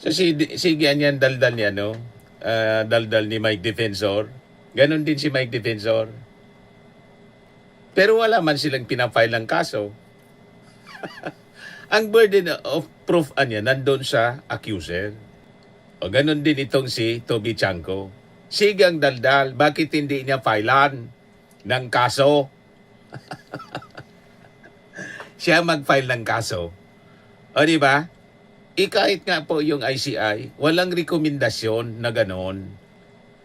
So sige yan daldal ni ano, daldal ni Mike Defensor. Ganon din si Mike Defensor. Pero wala man silang pinafile ng kaso. Ang burden of proof anya nandun sa accuser. O ganon din itong si Toby Chanco. Sigang daldal, bakit hindi niya filean ng kaso? Siya mag-file ng kaso. O di ba? Kahit nga po yung ICI, walang rekomendasyon na ganon.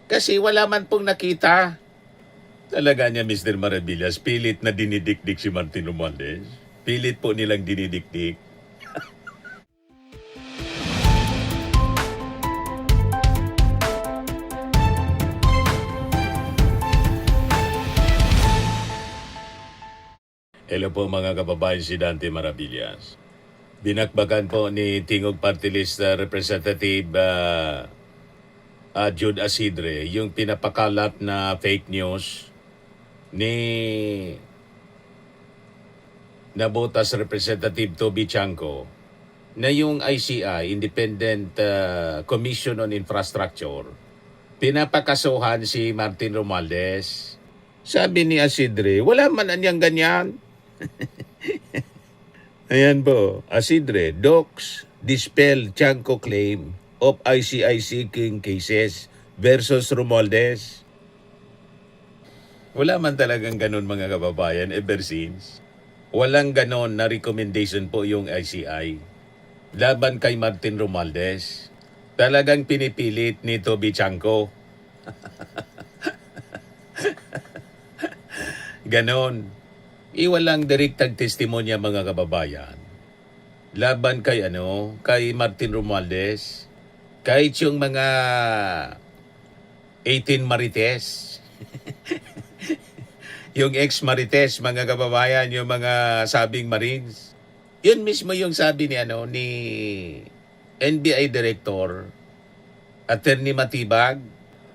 Kasi wala man pong nakita. Talaga niya, Mr. Maravillas, pilit na dinidikdik si Martin Romualdez. Pilit po nilang dinidikdik. Hello po mga kababayan, si Dante Maravillas. Binakbakan po ni Tingog Party List Representative Jude Asidre yung pinapakalat na fake news ni Nabotas Representative Toby Chanco na yung ICI, Independent Commission on Infrastructure, pinapakasuhan si Martin Romualdez. Sabi ni Asidre, wala man anyang ganyan. Ayan po, Asidre, docs dispel Chanco claim of ICI seeking cases versus Romualdez. Wala man talagang ganon mga kababayan ever since. Walang ganon na recommendation po yung ICI laban kay Martin Romualdez. Talagang pinipilit ni Toby Chanco. Ganon. Walang direktang testimonya mga kababayan. Laban kay kay Martin Romualdez. Kahit yung mga 18 Marites. Yung ex-Marites, mga kababayan, yung mga sabing Marines. Yun mismo yung sabi ni ni NBI Director Attorney Matibag.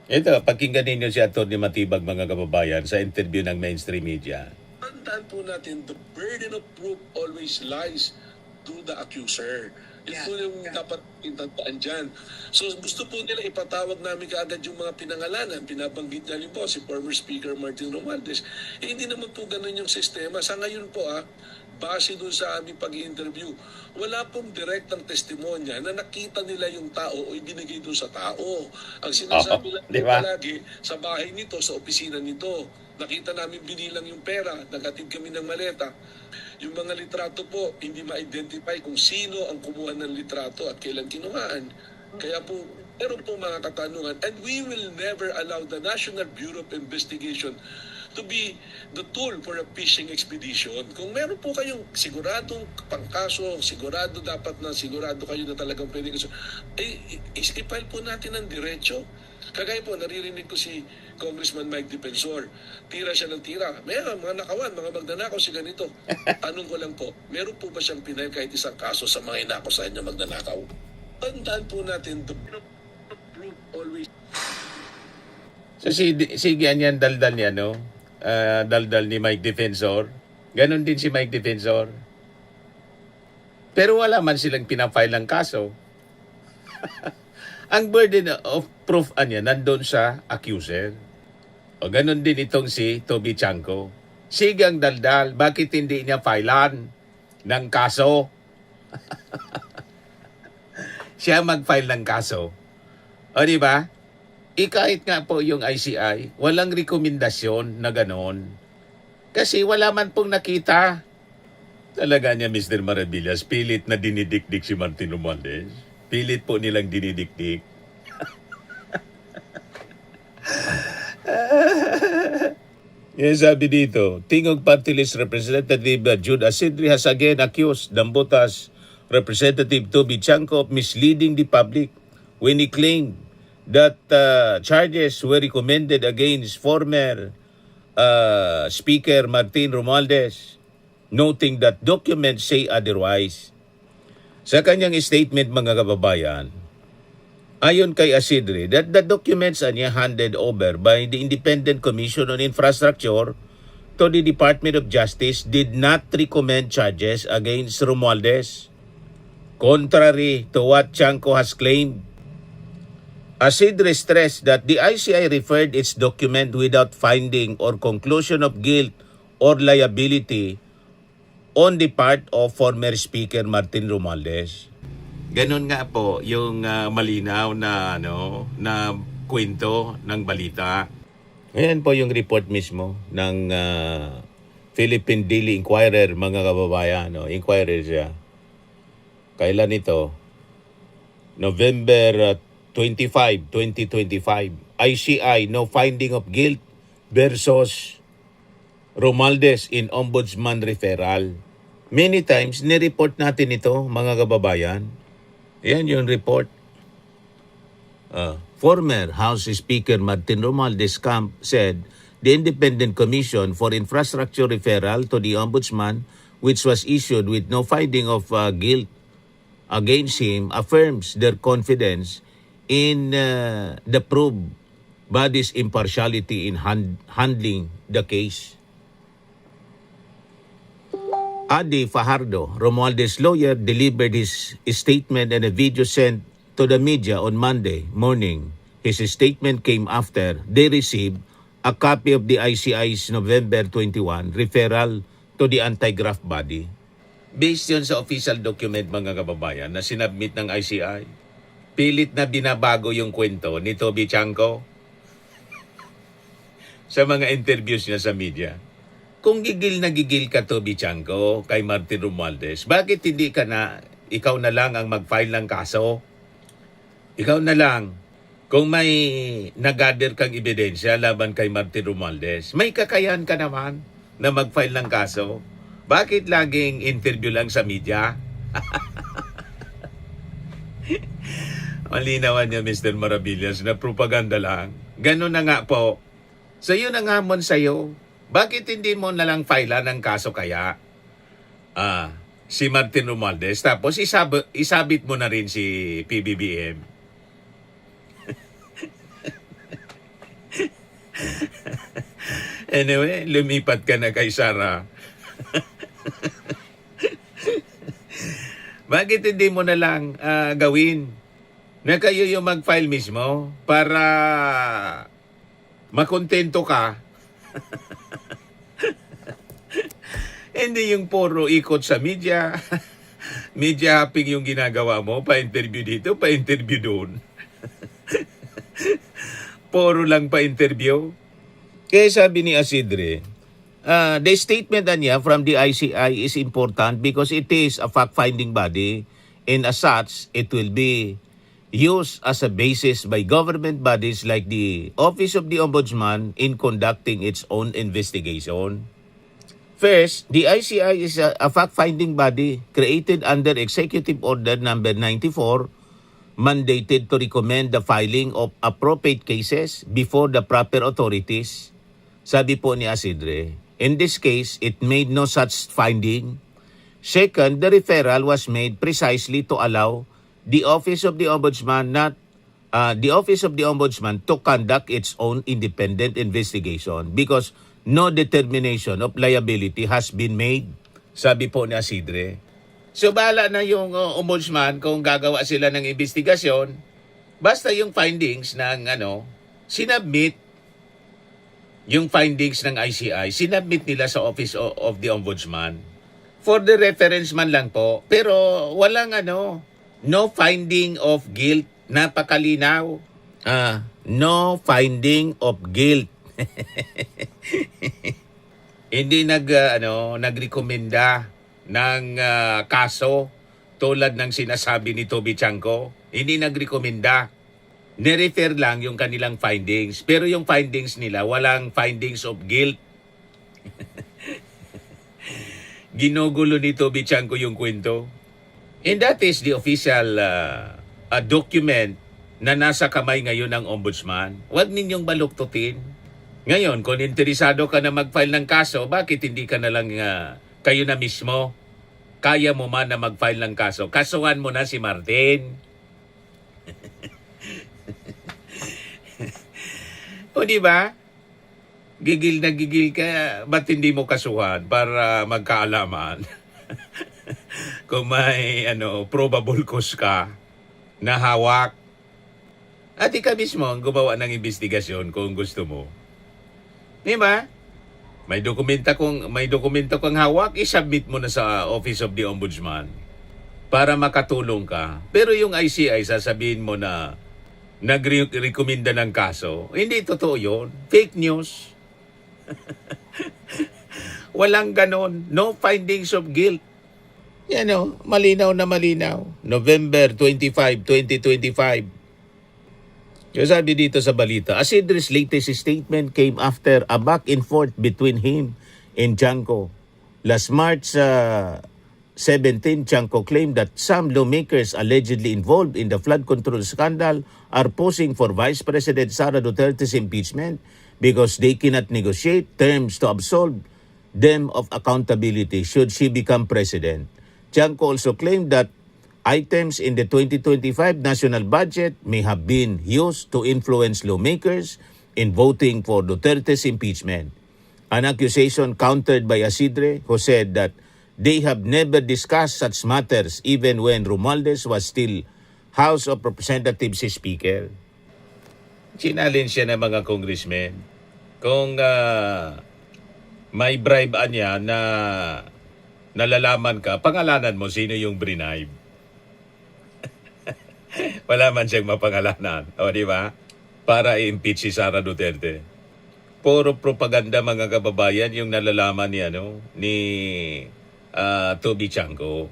Ito, pakinggan ninyo si Attorney Matibag mga kababayan sa interview ng mainstream media. Tandaan po natin, the burden of proof always lies to the accuser. Ito yung dapat itandaan dyan. So gusto po nila ipatawag namin kaagad yung mga pinangalanan. Pinabanggit niya po si former Speaker Martin Romualdez. Hindi naman po ganun yung sistema. Sa ngayon po base doon sa aming pag-i-interview, wala pong direktang testimonya na nakita nila yung tao o ibinigay doon sa tao. Ang sinasabi lang diba? palagi, sa bahay nito, sa opisina nito, nakita namin binilang yung pera, nagatid kami ng maleta. Yung mga litrato po, hindi ma-identify kung sino ang kumuha ng litrato at kailan kinuhaan. Kaya po, meron po mga katanungan. And we will never allow the National Bureau of Investigation to be the tool for a fishing expedition. Kung meron po kayong siguradong pangkaso, sigurado kayo na talagang pwede kaso, i-file po natin ng diretso. Kagaya po, naririnig ko si Congressman Mike Defensor. Tira siya ng tira. Meron, mga nakawan, mga magnanakaw si ganito. Tanong ko lang po, meron po ba siyang pinay kahit isang kaso sa mga inako sa inyo magnanakaw? Tandaan po natin, the proof always. So sige yan daldal ni daldal ni Mike Defensor. Ganon din si Mike Defensor. Pero wala man silang pinafile ng kaso. Ang burden of proof nandun sa accuser. O ganon din itong si Toby Chanco. Sigang daldal, bakit hindi niya filean ng kaso? Siya mag-file ng kaso. O di ba? Kahit nga po yung ICI, walang rekomendasyon na ganon. Kasi wala man pong nakita. Talaga niya, Mr. Maravillas, pilit na dinidikdik si Martin Romualdez. Pilit po nilang dinidikdik. Yan sabi dito, Tingog Party List Representative Jude Asidre has again accused Dambotas Representative Toby Chanco of misleading the public when he claimed that charges were recommended against former Speaker Martin Romualdez, noting that documents say otherwise. Sa kanyang statement mga kababayan, ayon kay Asidre, that the documents niya handed over by the Independent Commission on Infrastructure to the Department of Justice did not recommend charges against Romualdez. Contrary to what Chanco has claimed, Asidre stressed that the ICI referred its document without finding or conclusion of guilt or liability on the part of former Speaker Martin Romualdez. Ganon nga po yung malinaw na na kwento ng balita. Ayan po yung report mismo ng Philippine Daily Inquirer, mga kababayan. Inquirer siya. Kailan ito? November 25, 2025. ICI, no finding of guilt versus Romualdez in Ombudsman referral. Many times, nireport natin ito, mga kababayan. Yan yung report. Former House Speaker Martin Romualdez Camp said the Independent Commission for Infrastructure Referral to the Ombudsman, which was issued with no finding of guilt against him, affirms their confidence in the probe body's impartiality in handling the case. Adi Fajardo, Romualdez lawyer, delivered his statement and a video sent to the media on Monday morning. His statement came after they received a copy of the ICI's November 21 referral to the anti-graft body. Based yun sa official document, mga kababayan, na sinabmit ng ICI, pilit na binabago yung kwento ni Toby Chanco sa mga interviews niya sa media. Kung gigil na gigil ka, Toby Chanco, kay Martin Romualdez, bakit hindi ka na, ikaw na lang ang mag-file ng kaso? Ikaw na lang. Kung may nag-gather kang ebidensya laban kay Martin Romualdez, may kakayahan ka naman na mag-file ng kaso. Bakit laging interview lang sa media? Malinawan niya, Mr. Maravillas, na propaganda lang. Ganun na nga po. So yun ang hamon sa'yo. Bakit hindi mo nalang file ng kaso kaya? Si Martin Romualdez, tapos isabit mo na rin si PBBM. Anyway, lumipat ka na kay Sara. Bakit hindi mo na lang gawin na kayo yung mag-file mismo para makontento ka? Hindi yung puro ikot sa media. Media hopping yung ginagawa mo. Pa-interview dito, pa-interview doon. Puro lang pa-interview. Kaya sabi ni Asidre, the statement niya from the ICI is important because it is a fact-finding body, and as such, it will be used as a basis by government bodies like the Office of the Ombudsman in conducting its own investigation. First, the ICI is a fact-finding body created under Executive Order Number 94, mandated to recommend the filing of appropriate cases before the proper authorities. Sabi po ni Asidre, in this case, it made no such finding. Second, the referral was made precisely to allow the Office of the Ombudsman to conduct its own independent investigation because no determination of liability has been made. Sabi po ni Asidre. So bahala na yung ombudsman kung gagawa sila ng investigasyon, basta yung findings ng sinubmit yung findings ng ICI, sinubmit nila sa Office of the Ombudsman. For the reference man lang po, pero walang no finding of guilt. Napakalinaw. No finding of guilt. Hindi nagrekomenda ng kaso tulad ng sinasabi ni Toby Chanco. Hindi nagrekomenda. Nirefer lang yung kanilang findings. Pero yung findings nila, walang findings of guilt. Ginugulo ni Toby Chanco yung kwento. And that is the official document na nasa kamay ngayon ng Ombudsman. Huwag ninyong baluktutin. Ngayon, kung interesado ka na mag-file ng kaso, bakit hindi ka na lang kayo na mismo? Kaya mo man na mag-file ng kaso. Kasuhan mo na si Martin. O di ba? Gigil na gigil ka, ba't hindi mo kasuhan para magkaalaman? kung may probable cause ka na hawak. At ikaw mismo ang gumawa ng investigasyon kung gusto mo. Di ba? May dokumento kang hawak, isubmit mo na sa Office of the Ombudsman para makatulong ka. Pero yung ICI, sasabihin mo na nagrekomenda ng kaso. Hindi totoo yun. Fake news. Walang ganon. No findings of guilt. Yan o, malinaw na malinaw. November 25, 2025. Yung sabi dito sa balita, Isidre's latest statement came after a back and forth between him and Chanco. Last March 17, Chanco claimed that some lawmakers allegedly involved in the flood control scandal are posing for Vice President Sara Duterte's impeachment because they cannot negotiate terms to absolve them of accountability should she become president. Chanco also claimed that items in the 2025 national budget may have been used to influence lawmakers in voting for Duterte's impeachment. An accusation countered by Isidre, who said that they have never discussed such matters even when Romualdez was still House of Representatives Speaker. Challenge siya ng mga congressmen. Kung may bribe niya na nalalaman ka, pangalanan mo sino yung bribe. Wala man siyang mapangalanan. O, di ba? Para i-impeach si Sara Duterte. Puro propaganda, mga kababayan, yung nalalaman ni Toby Chanco.